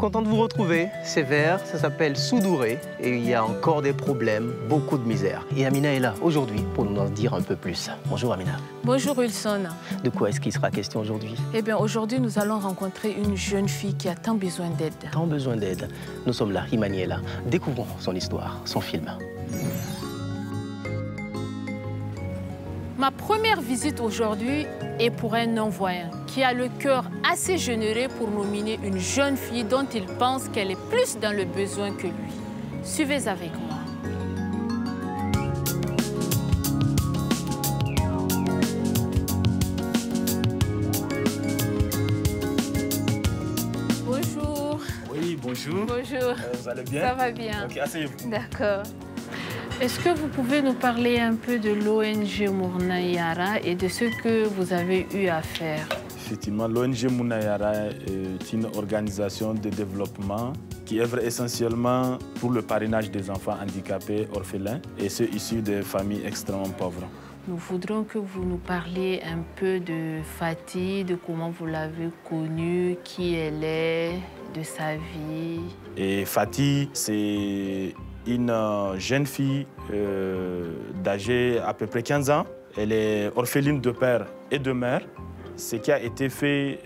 content de vous retrouver. C'est vert, ça s'appelle Soudouré et il y a encore des problèmes, beaucoup de misère. Et Amina est là aujourd'hui pour nous en dire un peu plus. Bonjour Amina. Bonjour Wilson. De quoi est-ce qu'il sera question aujourd'hui? Eh bien aujourd'hui nous allons rencontrer une jeune fille qui a tant besoin d'aide. Tant besoin d'aide. Nous sommes là, Imani est là. Découvrons son histoire, son film. Ma première visite aujourd'hui est pour un non-voyant qui a le cœur assez généreux pour nominer une jeune fille dont il pense qu'elle est plus dans le besoin que lui. Suivez avec moi. Bonjour. Oui, bonjour. Bonjour. Vous allez bien? Ça va bien. Ok, asseyez-vous. D'accord. Est-ce que vous pouvez nous parler un peu de l'ONG Mournayara et de ce que vous avez eu à faire? Effectivement, l'ONG Mournayara est une organisation de développement qui œuvre essentiellement pour le parrainage des enfants handicapés orphelins et ceux issus de familles extrêmement pauvres. Nous voudrions que vous nous parliez un peu de Fatih, de comment vous l'avez connue, qui elle est, de sa vie. Et Fatih, c'est une jeune fille d'âge à peu près 15 ans. Elle est orpheline de père et de mère. Ce qui a été fait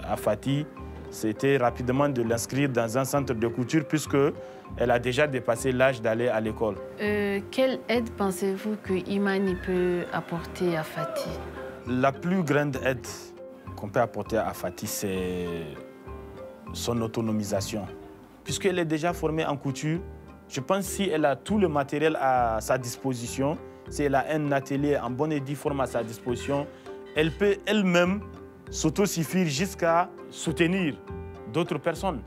à Fatih, c'était rapidement de l'inscrire dans un centre de couture puisqu'elle a déjà dépassé l'âge d'aller à l'école. Quelle aide pensez-vous que Imani peut apporter à Fatih? La plus grande aide qu'on peut apporter à Fatih, c'est son autonomisation. Puisqu'elle est déjà formée en couture, je pense que si elle a tout le matériel à sa disposition, si elle a un atelier en bonne et due forme à sa disposition, elle peut elle-même s'autosuffire jusqu'à soutenir d'autres personnes.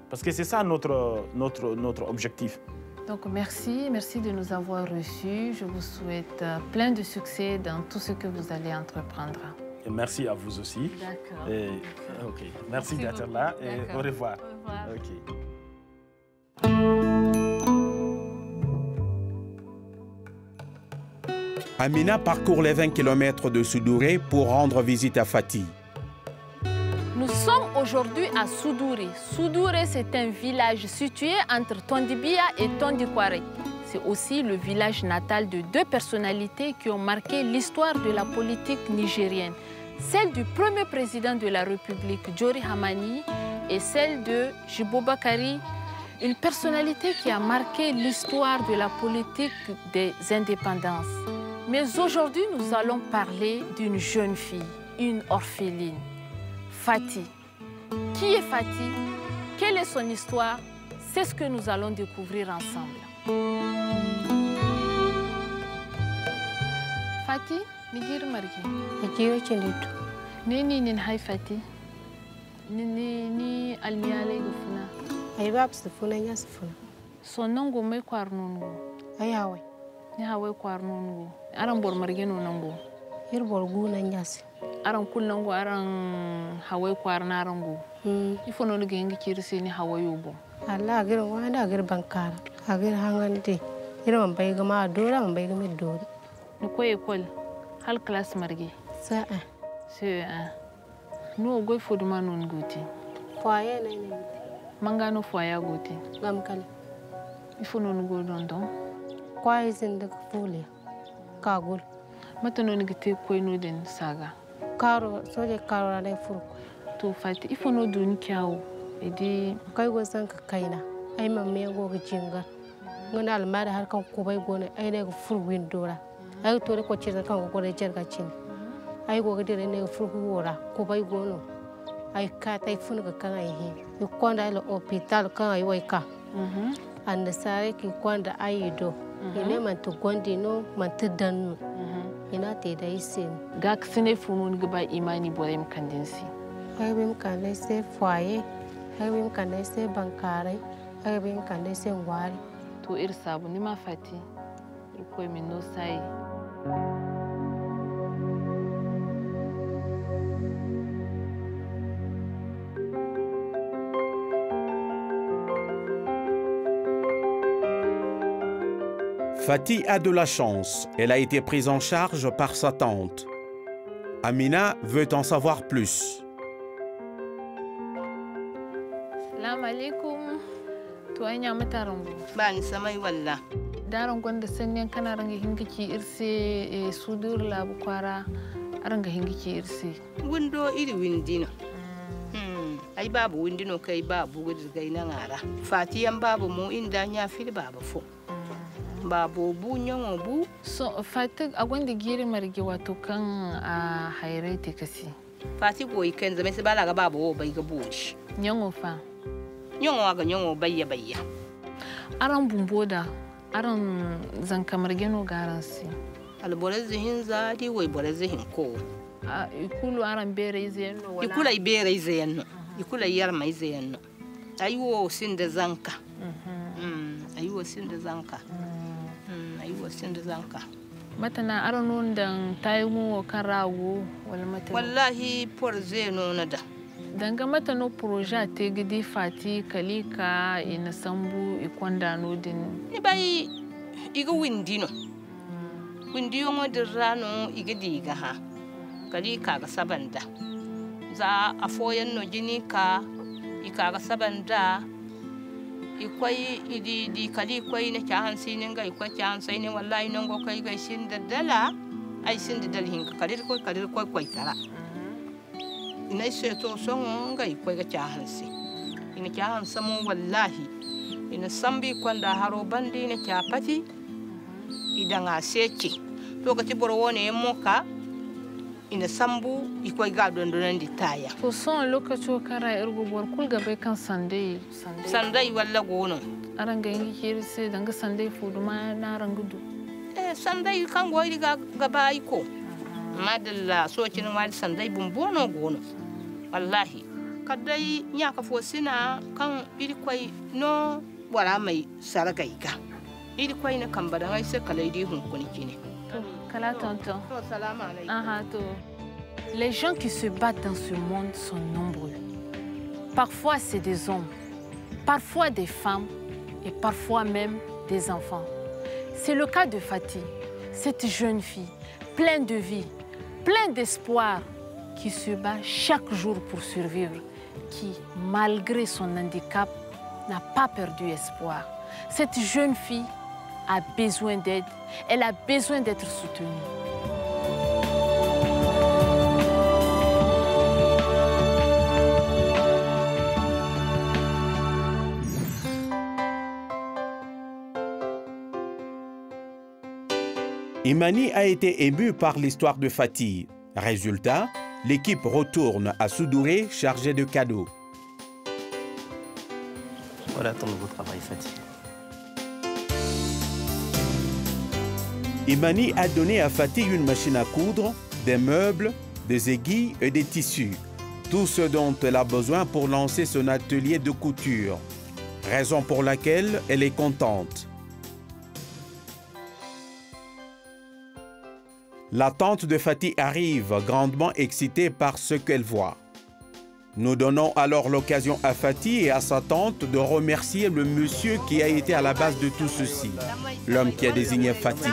Parce que c'est ça notre objectif. Donc merci de nous avoir reçus. Je vous souhaite plein de succès dans tout ce que vous allez entreprendre. Et merci à vous aussi. D'accord. Okay. Merci d'être là et au revoir. Au revoir. Okay. Amina parcourt les 20 km de Soudouré pour rendre visite à Fatih. Nous sommes aujourd'hui à Soudouré. Soudouré, c'est un village situé entre Tondibia et Tondikware. C'est aussi le village natal de deux personnalités qui ont marqué l'histoire de la politique nigérienne. Celle du premier président de la République, Jori Hamani, et celle de Jibo Bakari, une personnalité qui a marqué l'histoire de la politique des indépendances. Mais aujourd'hui, nous allons parler d'une jeune fille, une orpheline, Fatih. Qui est Fatih? Quelle est son histoire? C'est ce que nous allons découvrir ensemble. Fatih, Nigir Margi. Nigir Chenditu. Ni hai Fatih. Ni almiale gufuna. Ay bab sifuna nya sifuna. Son nango mai kwarnungo. Ay hawe. Ni hawe kwarnungo. Aran bor marge no nango. Ir bor gu na nyasi. Aran kul nango aran hawe kwarna arango. Ifo no ngi kirsi ni hawe yubo. Allah agir wanda agir bankara. Agir hangande. Ir man bay gama dora man bay gama dora. Ni ko école hal classe marge. Sa'a. C'est no goy foduma non goti. Foyer na ni. Mangano foyer goti. Gam kala. Ifo no go don. Kwa izin da fulia. Kagul. Mata no ngi koy no den saga. Karo soje karo na furko. To Fatih ifo no dun kyawo. Edi kai go san ka kaina. Ai mamme go ga jinga. Ngana almada har kan ko bai gona ai ne ga fur windora. Ai to ko ce kan ko da jerga cin. Ai go ga dire ne ga fur wora ko bai gono. Ai ka tai fun ga kan ai he. Yo konda le hospital kan ai wai ka. Anda sare ki konda ai do. Ine man to gondi no man to dannu. Ina te da isin. Ga sine funun ga ba imani borem kandensi. Ai bim kan sai foyer. Ai bim kan sai bankare. Ai bim kan sai wari. To ir sabu ni ma Fatih. Ir koy min no sai. Fatih a de la chance. Elle a été prise en charge par sa tante. Amina veut en savoir plus. Salam To ai nya mata rango. Ba ni samai walla. Daran gwanda sanyan kana ranga hingiki irse sudur labu kwara aranga hingiki irse. Windo iri windino. Ai babu windino kai babu gudgai na ngara. Fatiyan babu mu inda nya fili babu fo. Babu bu nyongo bu. So fatig agwanda giri marge wato kan a hairete kasi. Fati goyi kan zame se bala ga babu bai ga bushi. Nyongo fa. Nyongo aga nyongo bayya. Aran bumboda aran zan kamar geno garansi. Albore zihin zadi wai bore zihin ko. Ikulu aran bere izenno wala. Ikula ibere izenno. Ikula yarma izenno. Ayiwo sinde zanka. Ayiwo sinde zanka. Ayiwo sinde zanka. Matana aran non dan taimu karawo wala mata. Wallahi por zeno nada. Danga mata no projet te gidi fati kalika ina sambu ikwanda no din. Ni bai iga windino. Windiyo ngodirano iga diga ha. Kalika ga sabanda. Za afoyan no jini ka ikaga sabanda ikwai idi kali kwai ne kyan sinin ga ikwai kyan sai ne wallahi nan go kai ga shin da dala ai shin da dalhin ka kalir kwai tara ina sai to son ga ikwai ga kyan si ina kyan samu wallahi ina sambi kwanda haro bandi ne kya pati idan a seke lokaci borwo ne moka ina sambu ikwai ga dondonan ditaya to son lokaci kara irgo bor kul gabe kan sandai walla gono aranga ngi kirse danga sandai fuduma na rangudu sandai kan goyi ga gaba iko madalla so kin wali sandai bumbono gono wallahi kadai nya ka fosina kan irkwai no wala mai saragaiga irkwai na kambada ngai se kalai di hun kuni kine. Les gens qui se battent dans ce monde sont nombreux. Parfois, c'est des hommes, parfois des femmes et parfois même des enfants. C'est le cas de Fatih, cette jeune fille pleine de vie, pleine d'espoir, qui se bat chaque jour pour survivre, qui, malgré son handicap, n'a pas perdu espoir. Cette jeune fille a besoin d'aide, elle a besoin d'être soutenue. Imani a été ému par l'histoire de Fatih. Résultat, l'équipe retourne à Soudouré chargée de cadeaux. Voilà ton nouveau travail, Fatih. Imani a donné à Fatih une machine à coudre, des meubles, des aiguilles et des tissus. Tout ce dont elle a besoin pour lancer son atelier de couture. Raison pour laquelle elle est contente. La tante de Fatih arrive, grandement excitée par ce qu'elle voit. Nous donnons alors l'occasion à Fatih et à sa tante de remercier le monsieur qui a été à la base de tout ceci, l'homme qui a désigné Fatih.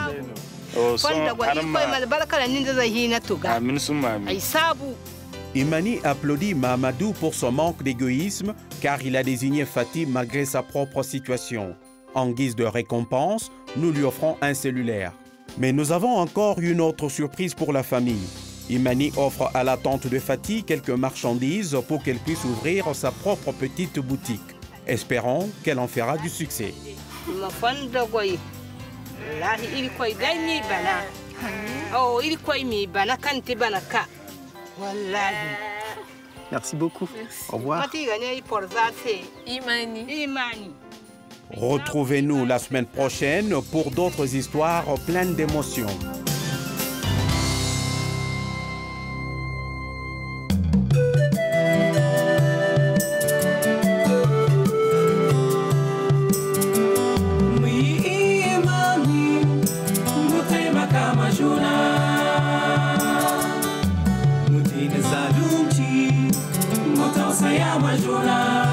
Imani applaudit Mahamadou pour son manque d'égoïsme car il a désigné Fatih malgré sa propre situation. En guise de récompense, nous lui offrons un cellulaire. Mais nous avons encore une autre surprise pour la famille. Imani offre à la tante de Fatih quelques marchandises pour qu'elle puisse ouvrir sa propre petite boutique. Espérons qu'elle en fera du succès. Merci beaucoup. Au revoir. Retrouvez-nous la semaine prochaine pour d'autres histoires pleines d'émotions. Majuna